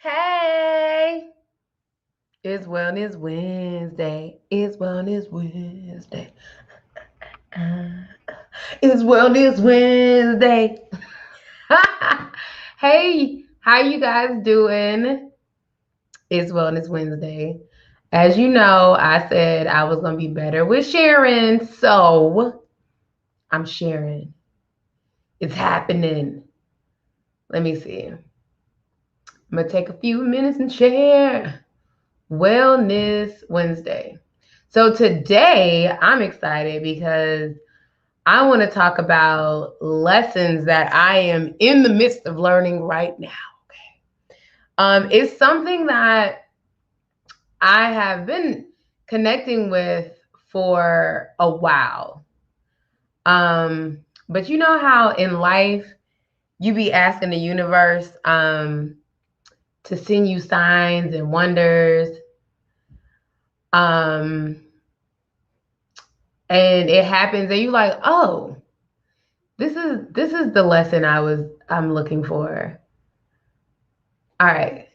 Hey, it's Wellness Wednesday. It's Wellness Wednesday. Uh, it's Wellness Wednesday. Hey, how you guys doing? It's Wellness Wednesday. As you know, I said I was going to be better with sharing, so I'm sharing. It's happening. Let me see. I'm going to take a few minutes and share. Wellness Wednesday. So today I'm excited because I want to talk about lessons that I am in the midst of learning right now. It's something that I have been connecting with for a while. But you know how in life you be asking the universe to send you signs and wonders. Um, and it happens and you like, oh, this is the lesson I'm looking for. All right.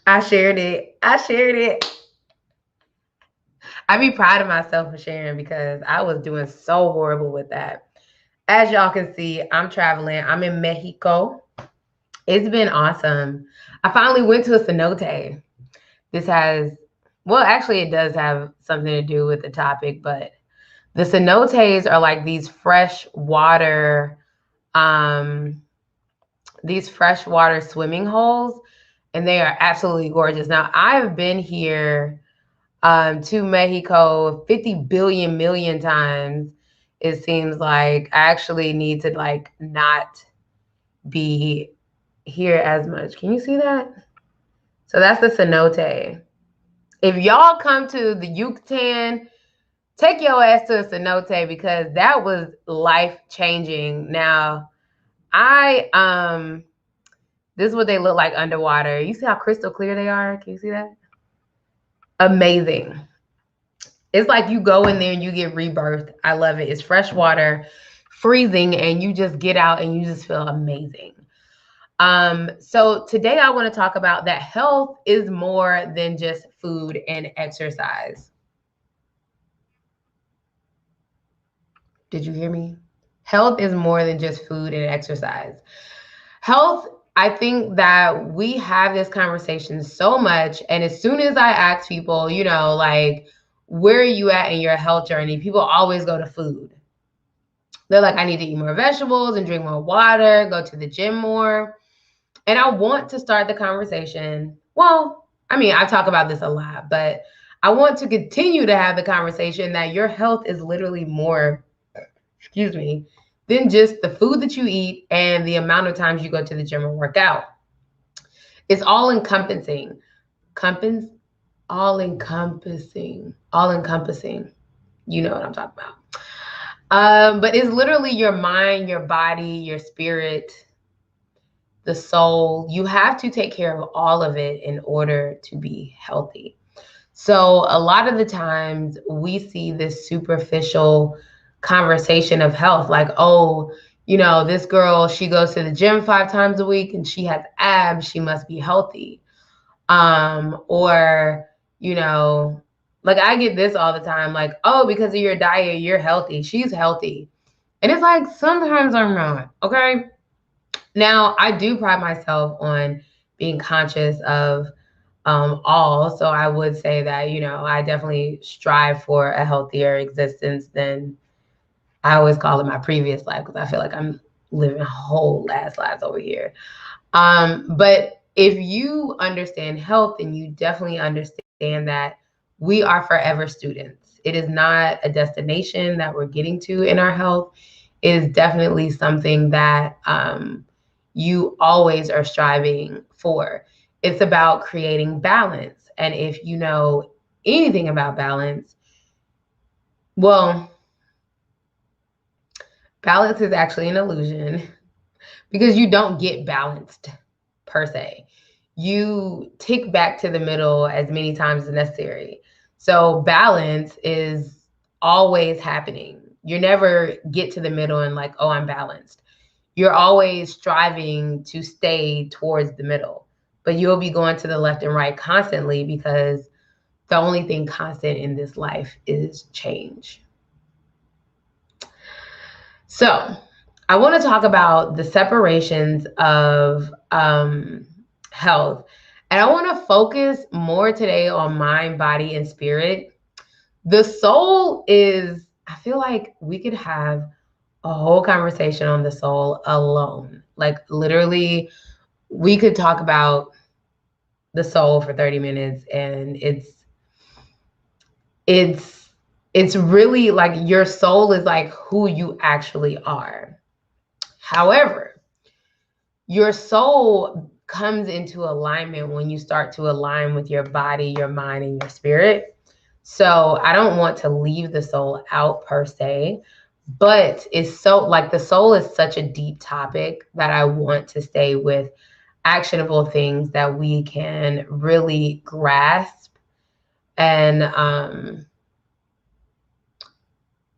I shared it. I be proud of myself for sharing because I was doing so horrible with that. As y'all can see, I'm traveling. I'm in Mexico. It's been awesome. I finally went to a cenote. This has, well, actually, it does have something to do with the topic, but the cenotes are like um, these freshwater swimming holes, and they are absolutely gorgeous. Now, I've been here to Mexico 50 billion million times. It seems like I actually need to like not be here as much. Can you see that? So that's the cenote. If y'all come to the Yucatan, take your ass to a cenote because that was life changing. Now, I this is what they look like underwater. You see how crystal clear they are? Can you see that? Amazing. It's like you go in there and you get rebirth. I love it. It's fresh water, freezing, and you just get out and you just feel amazing. So today I want to talk about that health is more than just food and exercise. Did you hear me? Health is more than just food and exercise. Health, I think that we have this conversation so much. And as soon as I ask people, like, where are you at in your health journey? People always go to food. They're like, I need to eat more vegetables and drink more water, go to the gym more. And I want to start the conversation. Well, I mean, I talk about this a lot, but I want to continue to have the conversation that your health is literally more, excuse me, than just the food that you eat and the amount of times you go to the gym or work out. It's all encompassing. Compass, all encompassing. You know what I'm talking about. But it's literally your mind, your body, your spirit, the soul. You have to take care of all of it in order to be healthy. So a lot of the times we see this superficial conversation of health, like, oh, this girl, she goes to the gym 5 times a week and she has abs, she must be healthy. Or, like I get this all the time, like, oh, because of your diet, you're healthy. She's healthy. And it's like, sometimes I'm not, okay? Now, I do pride myself on being conscious of all. So I would say that, I definitely strive for a healthier existence than I always call it my previous life because I feel like I'm living whole last lives over here. But if you understand health, then you definitely understand that we are forever students. It is not a destination that we're getting to in our health. It is definitely something that you always are striving for. It's about creating balance. And if you know anything about balance, well, balance is actually an illusion because you don't get balanced per se. You tick back to the middle as many times as necessary. So balance is always happening. You never get to the middle and like, oh, I'm balanced. you're always striving to stay towards the middle, but you'll be going to the left and right constantly because the only thing constant in this life is change. So I want to talk about the separations of health. And I want to focus more today on mind, body, and spirit. The soul is, I feel like we could have a whole conversation on the soul alone. Like literally, we could talk about the soul for 30 minutes and it's really like your soul is like who you actually are. However, your soul comes into alignment when you start to align with your body, your mind, and your spirit. So I don't want to leave the soul out per se, but it's so like the soul is such a deep topic that I want to stay with actionable things that we can really grasp. And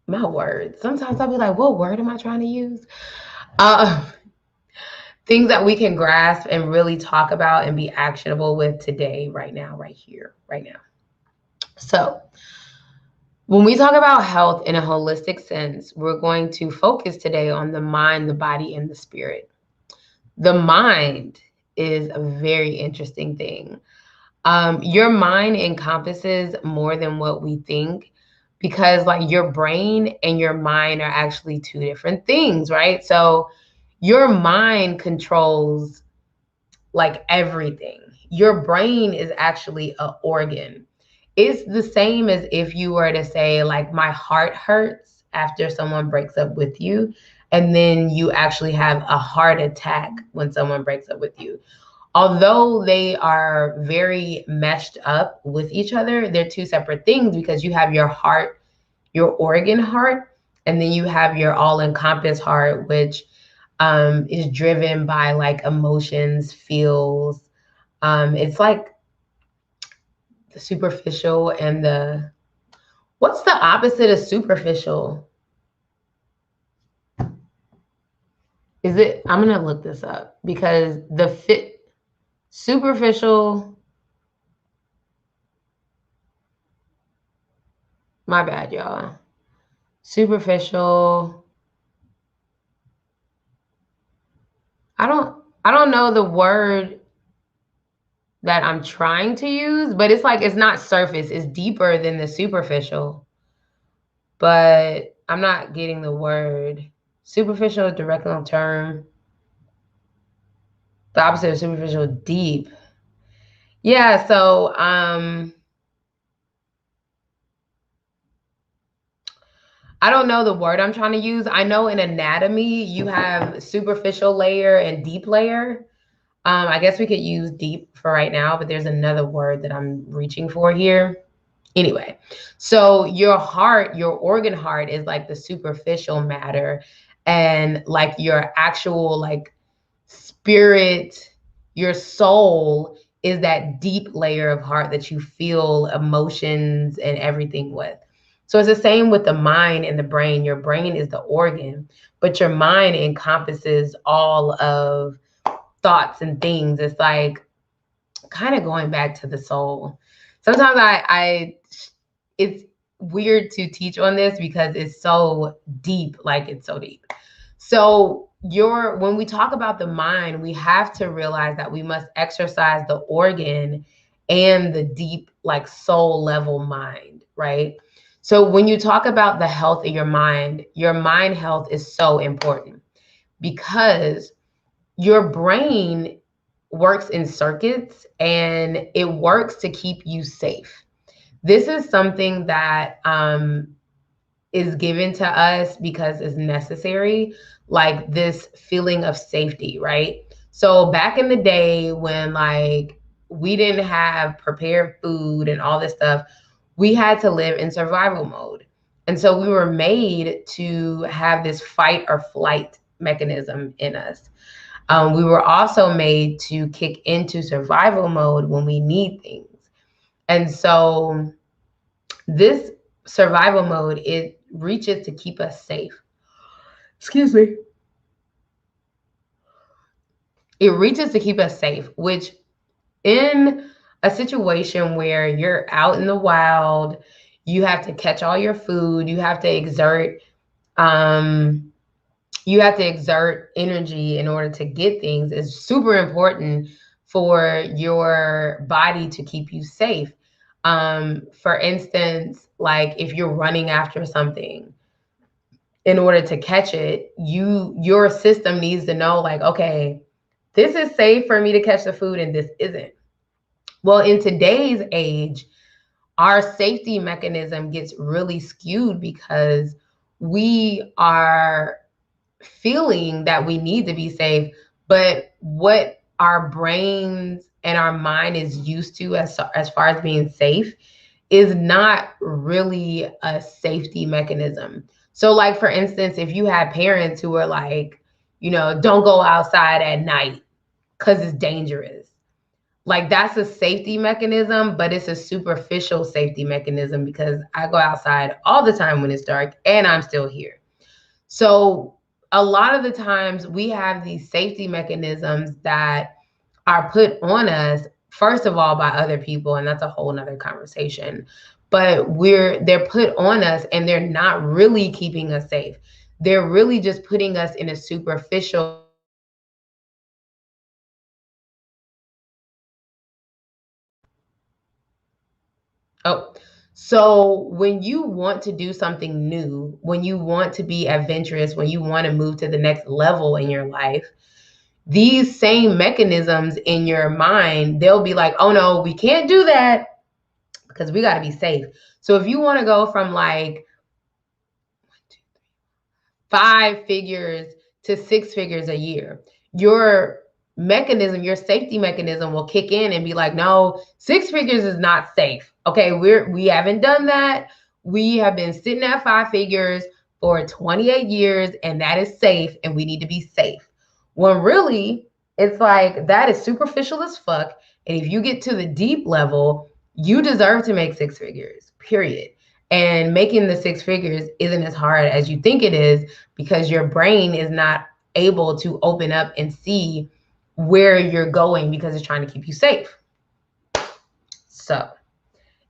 my words, sometimes I'll be like, what word am I trying to use? Things that we can grasp and really talk about and be actionable with today, right now, right here, right now. So when we talk about health in a holistic sense, we're going to focus today on the mind, the body, and the spirit. The mind is a very interesting thing. Your mind encompasses more than what we think because like your brain and your mind are actually two different things, right? So your mind controls like everything. Your brain is actually an organ. It's the same as if you were to say like my heart hurts after someone breaks up with you, and then you actually have a heart attack when someone breaks up with you. Although they are very meshed up with each other, they're two separate things because you have your heart, your organ heart, and then you have your all-encompass heart, which is driven by like emotions, feels. It's like the superficial and what's the opposite of superficial? Is it, I'm gonna look this up because superficial, my bad, y'all. Superficial, I don't know the word that I'm trying to use, but it's like it's not surface, it's deeper than the superficial. But I'm not getting the word. Superficial, directional term. The opposite of superficial, deep. Yeah, so I don't know the word I'm trying to use. I know in anatomy you have superficial layer and deep layer. I guess we could use deep for right now, but there's another word that I'm reaching for here. Anyway, so your heart, your organ heart is like the superficial matter, and like your actual like spirit, your soul is that deep layer of heart that you feel emotions and everything with. So it's the same with the mind and the brain. Your brain is the organ, but your mind encompasses all of thoughts and things. It's like kind of going back to the soul. Sometimes it's weird to teach on this because it's so deep, like it's so deep. So when we talk about the mind, we have to realize that we must exercise the organ and the deep, like soul level mind, right? So when you talk about the health of your mind health is so important because your brain works in circuits and it works to keep you safe. This is something that is given to us because it's necessary, like this feeling of safety, right? So back in the day when like we didn't have prepared food and all this stuff, we had to live in survival mode. And so we were made to have this fight or flight mechanism in us. We were also made to kick into survival mode when we need things. And so this survival mode, it reaches to keep us safe. Excuse me. It reaches to keep us safe, which in a situation where you're out in the wild, you have to catch all your food, um, you have to exert energy in order to get things. It's super important for your body to keep you safe. For instance, like if you're running after something, in order to catch it, your system needs to know, like, okay, this is safe for me to catch the food and this isn't. Well, in today's age, our safety mechanism gets really skewed because we are feeling that we need to be safe, but what our brains and our mind is used to as far as being safe is not really a safety mechanism. So like for instance, if you had parents who were like, don't go outside at night because it's dangerous. Like that's a safety mechanism, but it's a superficial safety mechanism because I go outside all the time when it's dark and I'm still here. So a lot of the times we have these safety mechanisms that are put on us, first of all, by other people, and that's a whole nother conversation. But they're put on us and they're not really keeping us safe. They're really just putting us in a superficial. Oh, so when you want to do something new, when you want to be adventurous, when you want to move to the next level in your life, these same mechanisms in your mind, they'll be like, oh no, we can't do that because we got to be safe. So if you want to go from like 5 figures to 6 figures a year, your your safety mechanism will kick in and be like, no, 6 figures is not safe. Okay, we haven't done that. We have been sitting at 5 figures for 28 years and that is safe and we need to be safe. When really, it's like that is superficial as fuck. And if you get to the deep level, you deserve to make 6 figures, period. And making the 6 figures isn't as hard as you think it is because your brain is not able to open up and see where you're going because it's trying to keep you safe. So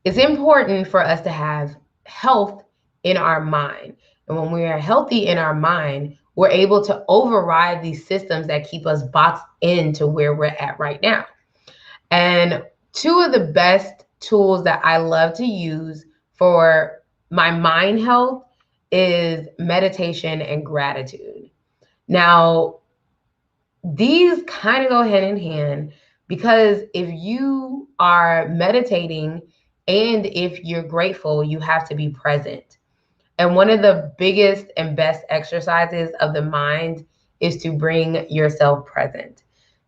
it's important for us to have health in our mind. And when we are healthy in our mind, we're able to override these systems that keep us boxed into where we're at right now. And 2 of the best tools that I love to use for my mind health is meditation and gratitude. Now, these kind of go hand in hand because if you are meditating and if you're grateful, you have to be present. And one of the biggest and best exercises of the mind is to bring yourself present.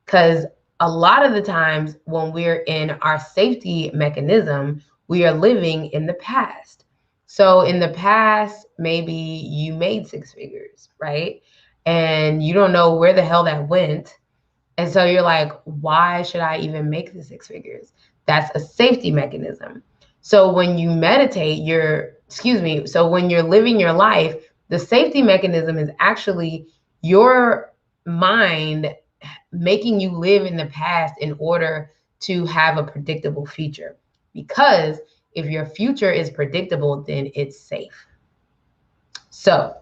Because a lot of the times when we're in our safety mechanism, we are living in the past. So in the past, maybe you made 6 figures, right? And you don't know where the hell that went. And so you're like, why should I even make the 6 figures? That's a safety mechanism. So when you meditate, so when you're living your life, the safety mechanism is actually your mind making you live in the past in order to have a predictable future. Because if your future is predictable, then it's safe. So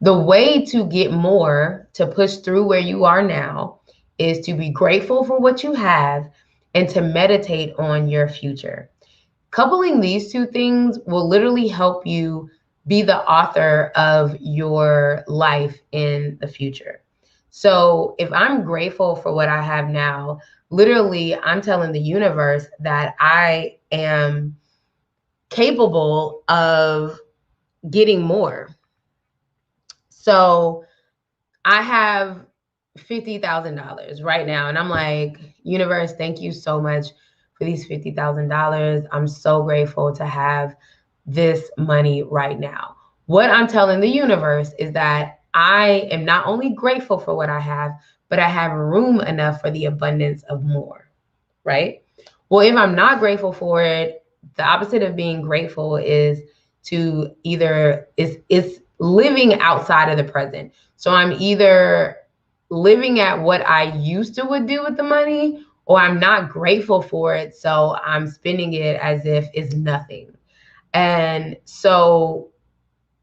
the way to get more, to push through where you are now, is to be grateful for what you have and to meditate on your future. Coupling these 2 things will literally help you be the author of your life in the future. So if I'm grateful for what I have now, literally I'm telling the universe that I am capable of getting more. So I have $50,000 right now. And I'm like, universe, thank you so much for these $50,000. I'm so grateful to have this money right now. What I'm telling the universe is that I am not only grateful for what I have, but I have room enough for the abundance of more, right? Well, if I'm not grateful for it, the opposite of being grateful is to it's living outside of the present. So I'm either living at what I used to would do with the money, or I'm not grateful for it, so I'm spending it as if it's nothing. And so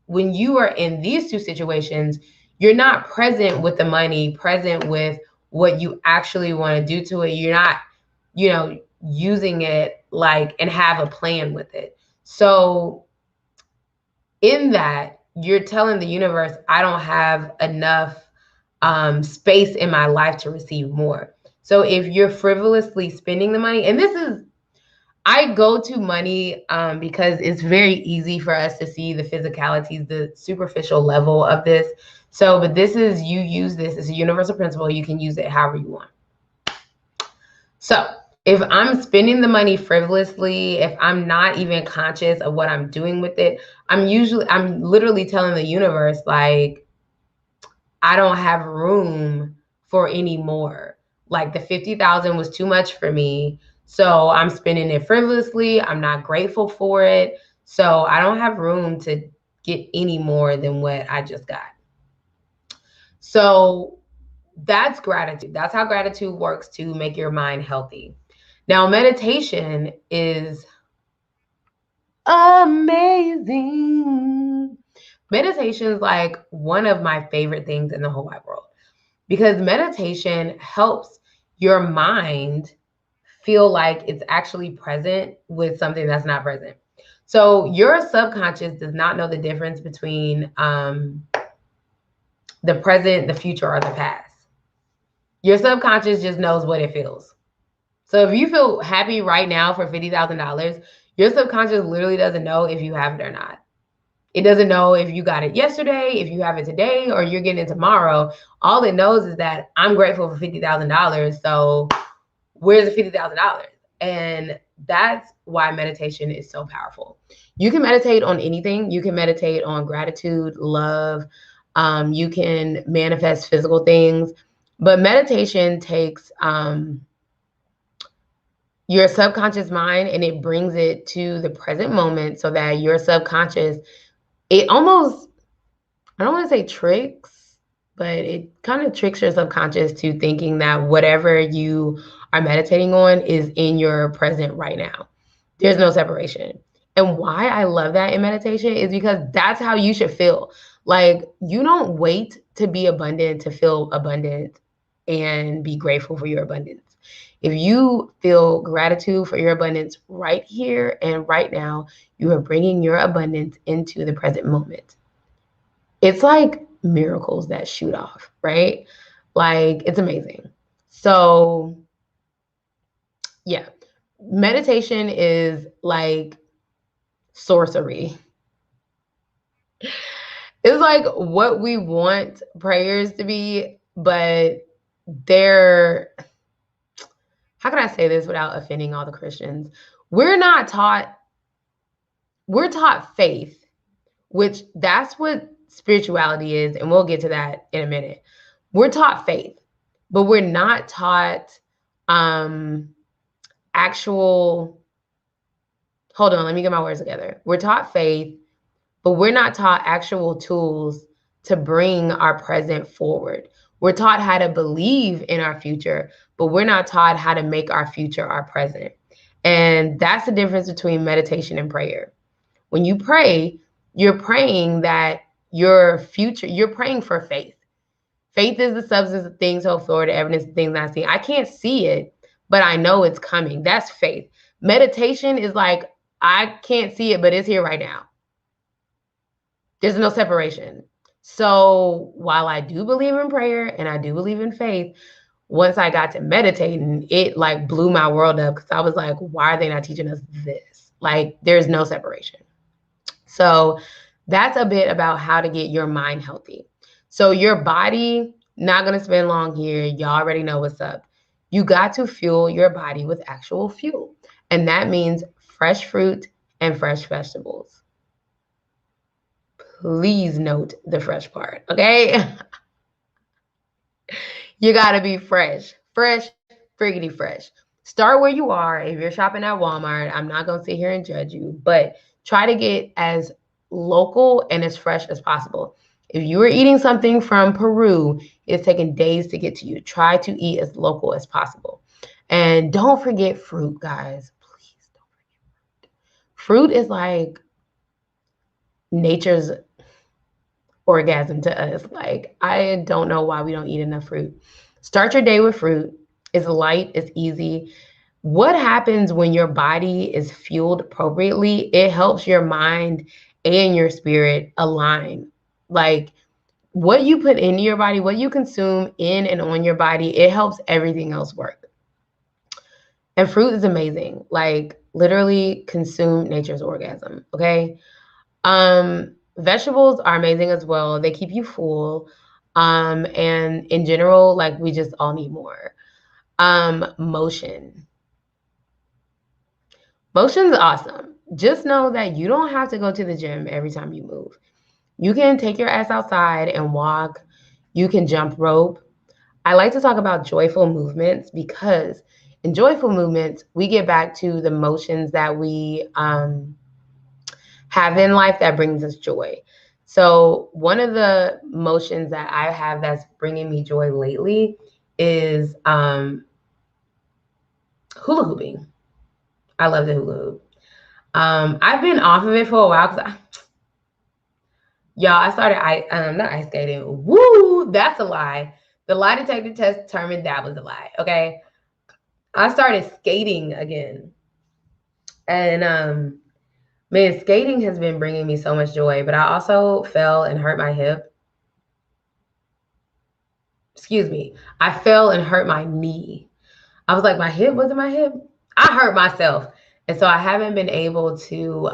when you are in these two situations, you're not present with the money, present with what you actually want to do to it. You're not, using it like and have a plan with it. So in that, you're telling the universe, I don't have enough space in my life to receive more. So if you're frivolously spending the money, and I go to money because it's very easy for us to see the physicalities, the superficial level of this. So, but you use this as a universal principle. You can use it however you want. So if I'm spending the money frivolously, if I'm not even conscious of what I'm doing with it, I'm literally telling the universe, like, I don't have room for any more. Like the 50,000 was too much for me. So I'm spending it frivolously. I'm not grateful for it. So I don't have room to get any more than what I just got. So that's gratitude. That's how gratitude works to make your mind healthy. Now, meditation is amazing. Meditation is like one of my favorite things in the whole wide world, because meditation helps your mind feel like it's actually present with something that's not present. So your subconscious does not know the difference between the present, the future, or the past. Your subconscious just knows what it feels. So if you feel happy right now for $50,000, your subconscious literally doesn't know if you have it or not. It doesn't know if you got it yesterday, if you have it today, or you're getting it tomorrow. All it knows is that I'm grateful for $50,000. So where's the $50,000? And that's why meditation is so powerful. You can meditate on anything. You can meditate on gratitude, love. You can manifest physical things. But meditation takes your subconscious mind and it brings it to the present moment, so that your subconscious, it almost, I don't want to say tricks, but it kind of tricks your subconscious to thinking that whatever you are meditating on is in your present right now. There's no separation. And why I love that in meditation is because that's how you should feel. Like, you don't wait to be abundant to feel abundant and be grateful for your abundance. If you feel gratitude for your abundance right here and right now, you are bringing your abundance into the present moment. It's like miracles that shoot off, right? Like, it's amazing. So, yeah, meditation is like sorcery. It's like what we want prayers to be, but they're, how can I say this without offending all the Christians? We're taught faith, which that's what spirituality is. And we'll get to that in a minute. We're taught faith, but we're not taught actual, hold on, let me get my words together. We're taught faith, but we're not taught actual tools to bring our present forward. We're taught how to believe in our future, but we're not taught how to make our future our present. And that's the difference between meditation and prayer. When you pray, you're praying that your future, you're praying for faith. Faith is the substance of things hoped for, the evidence of things not seen. I can't see it, but I know it's coming. That's faith. Meditation is like, I can't see it, but it's here right now. There's no separation. So while I do believe in prayer and I do believe in faith, once I got to meditating, it like blew my world up, because I was like, why are they not teaching us this? Like, there's no separation. So that's a bit about how to get your mind healthy. So your body, not going to spend long here. Y'all already know what's up. You got to fuel your body with actual fuel. And that means fresh fruit and fresh vegetables. Please note the fresh part, okay? You got to be fresh, friggity fresh. Start where you are. If you're shopping at Walmart, I'm not going to sit here and judge you, but try to get as local and as fresh as possible. If you are eating something from Peru, it's taking days to get to you. Try to eat as local as possible. And don't forget fruit, guys. Please don't forget fruit. Fruit is like nature's orgasm to us. Like, I don't know why we don't eat enough fruit. Start your day with fruit. It's light, it's easy. What happens when your body is fueled appropriately? It helps your mind and your spirit align. Like, what you put into your body, what you consume in and on your body, it helps everything else work. And fruit is amazing. Like, literally consume nature's orgasm, okay? Vegetables are amazing as well. They keep you full. And in general, like, we just all need more. Motion. Motion's awesome. Just know that you don't have to go to the gym every time you move. You can take your ass outside and walk. You can jump rope. I like to talk about joyful movements because in joyful movements, we get back to the motions that we have in life that brings us joy. So one of the motions that I have that's bringing me joy lately is hula hooping. I love the hula hoop. I've been off of it for a while because I started not ice skating. Woo, that's a lie. The lie detector test determined that was a lie. Okay, I started skating again, and man, skating has been bringing me so much joy. But I also fell and hurt my hip. Excuse me, I fell and hurt my knee. I was like, my hip wasn't my hip. I hurt myself, and so I haven't been able to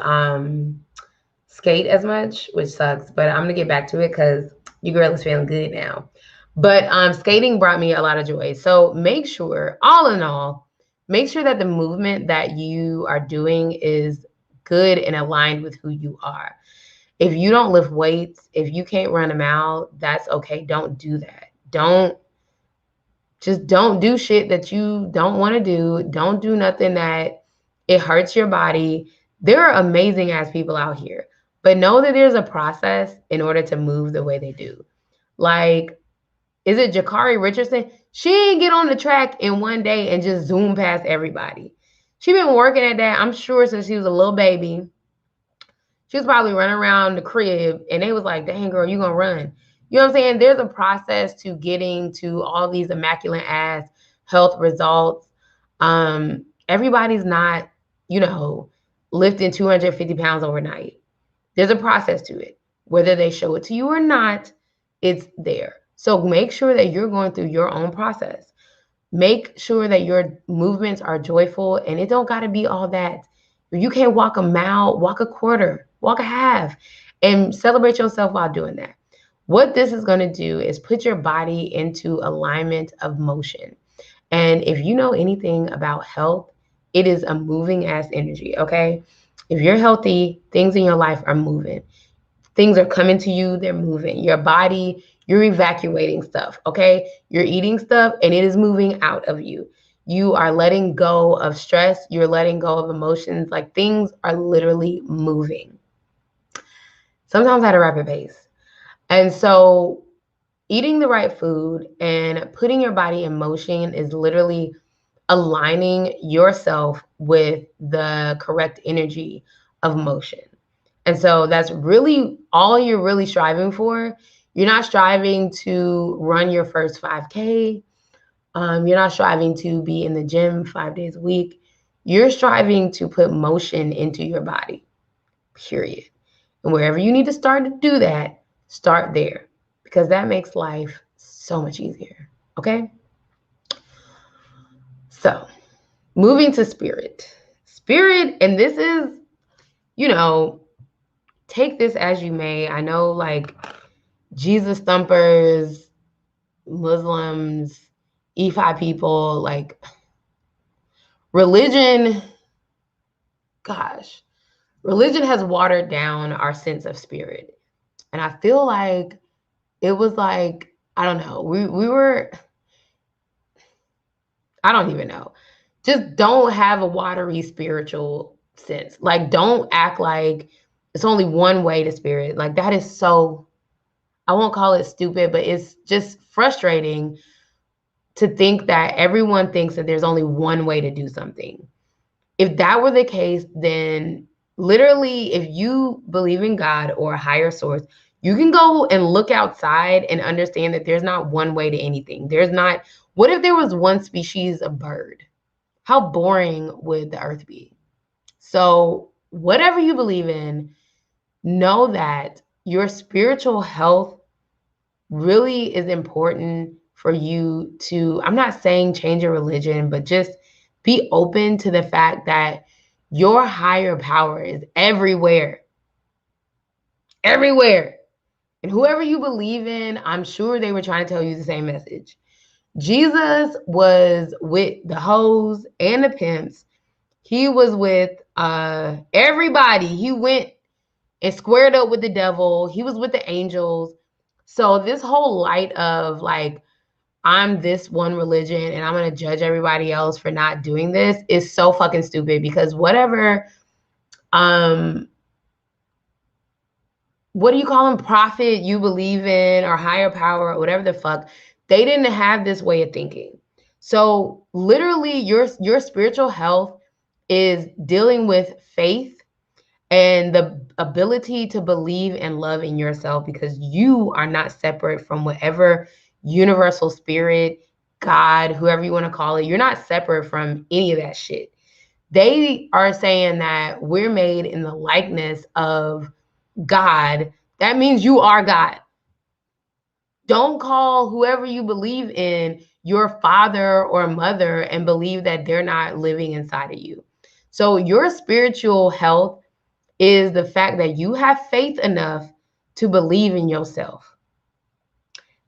skate as much, which sucks. But I'm gonna get back to it because your girl is feeling good now. But skating brought me a lot of joy. So make sure, all in all, make sure that the movement that you are doing is good and aligned with who you are. If you don't lift weights, if you can't run them out, that's okay. Don't do that. Don't do shit that you don't want to do. Don't do nothing that it hurts your body. There are amazing ass people out here, but know that there's a process in order to move the way they do. Like, is it Jakari Richardson? She didn't get on the track in one day and just zoom past everybody. She been working at that, I'm sure, since she was a little baby. She was probably running around the crib, and they was like, dang, girl, you gonna run. You know what I'm saying? There's a process to getting to all these immaculate ass health results. Everybody's not, lifting 250 pounds overnight. There's a process to it. Whether they show it to you or not, it's there. So make sure that you're going through your own process. Make sure that your movements are joyful, and it don't got to be all that. If you can't walk a mile, walk a quarter, walk a half, and celebrate yourself while doing that. What this is going to do is put your body into alignment of motion. And if you know anything about health, it is a moving ass energy, okay? If you're healthy, things in your life are moving. Things are coming to you, they're moving. Your body, you're evacuating stuff, okay? You're eating stuff and it is moving out of you. You are letting go of stress. You're letting go of emotions. Like, things are literally moving. Sometimes at a rapid pace. And so eating the right food and putting your body in motion is literally aligning yourself with the correct energy of motion. And so that's really all you're really striving for. You're not striving to run your first 5K. You're not striving to be in the gym 5 days a week. You're striving to put motion into your body, period. And wherever you need to start to do that, start there, because that makes life so much easier, okay? So moving to spirit. Spirit, and this is, take this as you may. I know, like, Jesus thumpers, Muslims, EFI people, like, religion has watered down our sense of spirit. And I feel like it was like, I don't know, we were, I don't even know. Just don't have a watery spiritual sense. Like, don't act like it's only one way to spirit. Like, that is so I won't call it stupid, but it's just frustrating to think that everyone thinks that there's only one way to do something. If that were the case, then literally, if you believe in God or a higher source, you can go and look outside and understand that there's not one way to anything. There's not, what if there was one species of bird? How boring would the earth be? So, whatever you believe in, know that your spiritual health really is important for you to, I'm not saying change your religion, but just be open to the fact that your higher power is everywhere. Everywhere. And whoever you believe in, I'm sure they were trying to tell you the same message. Jesus was with the hoes and the pimps. He was with everybody. He went and squared up with the devil. He was with the angels. So this whole light of like, I'm this one religion and I'm going to judge everybody else for not doing this is so fucking stupid, because whatever, what do you call them, prophet you believe in or higher power or whatever the fuck, they didn't have this way of thinking. So literally your spiritual health is dealing with faith and the ability to believe and love in yourself, because you are not separate from whatever universal spirit, God, whoever you want to call it. You're not separate from any of that shit. They are saying that we're made in the likeness of God. That means you are God. Don't call whoever you believe in your father or mother and believe that they're not living inside of you. So your spiritual health is the fact that you have faith enough to believe in yourself.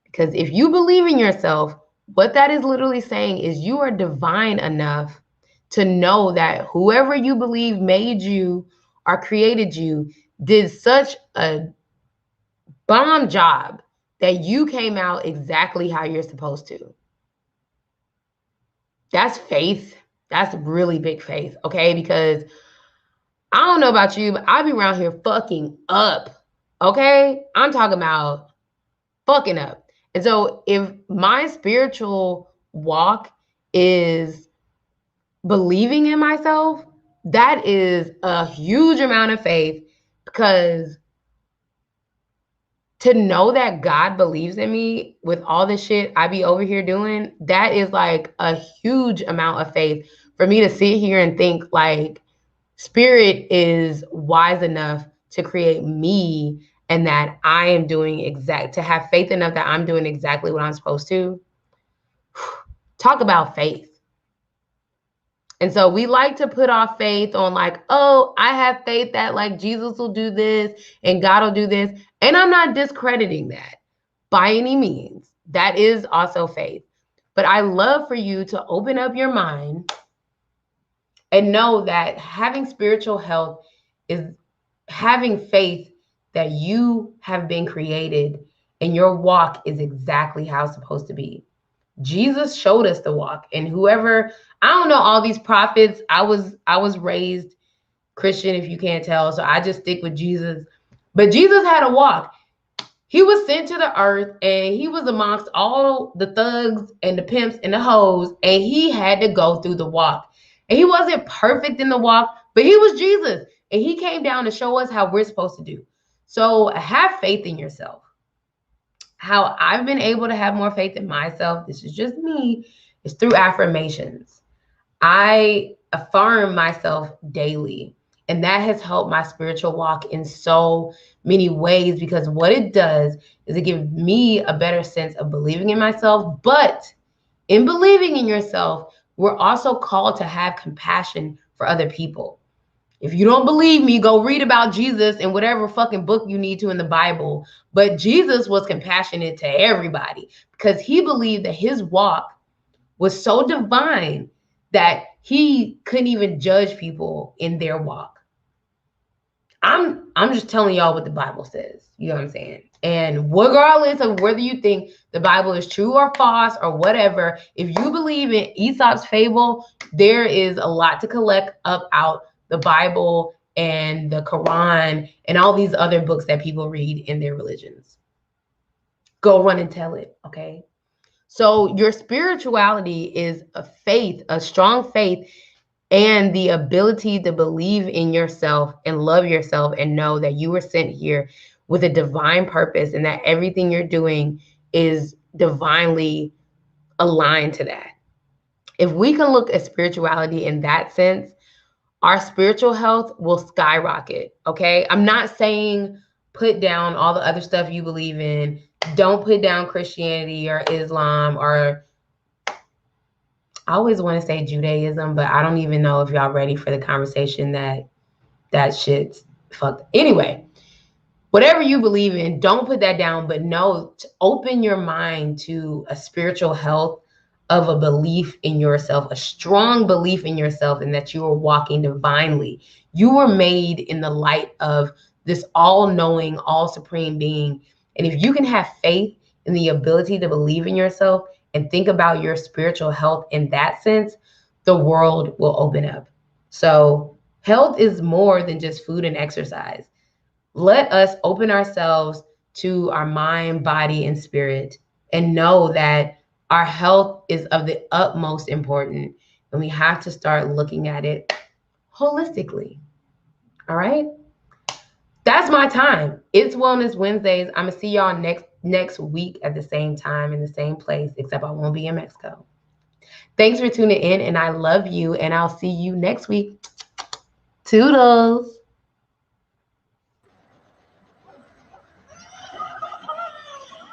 Because if you believe in yourself, what that is literally saying is you are divine enough to know that whoever you believe made you or created you did such a bomb job that you came out exactly how you're supposed to. That's faith. That's really big faith, okay? Because I don't know about you, but I be around here fucking up, okay? I'm talking about fucking up. And so if my spiritual walk is believing in myself, that is a huge amount of faith, because to know that God believes in me with all the shit I be over here doing, that is like a huge amount of faith for me to sit here and think like spirit is wise enough to create me, and that I am doing to have faith enough that I'm doing exactly what I'm supposed to. Talk about faith. And so we like to put our faith on like, oh, I have faith that like Jesus will do this and God will do this. And I'm not discrediting that by any means. That is also faith. But I love for you to open up your mind and know that having spiritual health is having faith that you have been created and your walk is exactly how it's supposed to be. Jesus showed us the walk, and whoever, I don't know all these prophets. I was raised Christian, if you can't tell, so I just stick with Jesus. But Jesus had a walk. He was sent to the earth and he was amongst all the thugs and the pimps and the hoes, and he had to go through the walk. And he wasn't perfect in the walk, but he was Jesus. And he came down to show us how we're supposed to do. So have faith in yourself. How I've been able to have more faith in myself, this is just me, is through affirmations. I affirm myself daily, and that has helped my spiritual walk in so many ways, because what it does is it gives me a better sense of believing in myself. But in believing in yourself, we're also called to have compassion for other people. If you don't believe me, go read about Jesus in whatever fucking book you need to in the Bible. But Jesus was compassionate to everybody because he believed that his walk was so divine that he couldn't even judge people in their walk. I'm just telling y'all what the Bible says. You know what I'm saying? And regardless of whether you think the Bible is true or false or whatever, if you believe in Aesop's fable, there is a lot to collect up out the Bible and the Quran and all these other books that people read in their religions. go run and tell it, okay? So your spirituality is a faith, a strong faith, and the ability to believe in yourself and love yourself and know that you were sent here with a divine purpose and that everything you're doing is divinely aligned to that. If we can look at spirituality in that sense, our spiritual health will skyrocket, okay? I'm not saying put down all the other stuff you believe in. Don't put down Christianity or Islam or I always want to say Judaism, but I don't even know if y'all ready for the conversation that shit's fucked. Anyway, whatever you believe in, don't put that down, but no, open your mind to a spiritual health of a belief in yourself, a strong belief in yourself, and that you are walking divinely. You were made in the light of this all-knowing, all-supreme being. And if you can have faith in the ability to believe in yourself and think about your spiritual health in that sense, the world will open up. So health is more than just food and exercise. Let us open ourselves to our mind, body, and spirit and know that our health is of the utmost importance and we have to start looking at it holistically. All right? That's my time. It's Wellness Wednesdays. I'm going to see y'all next week at the same time in the same place, except I won't be in Mexico. Thanks for tuning in, and I love you, and I'll see you next week. Toodles.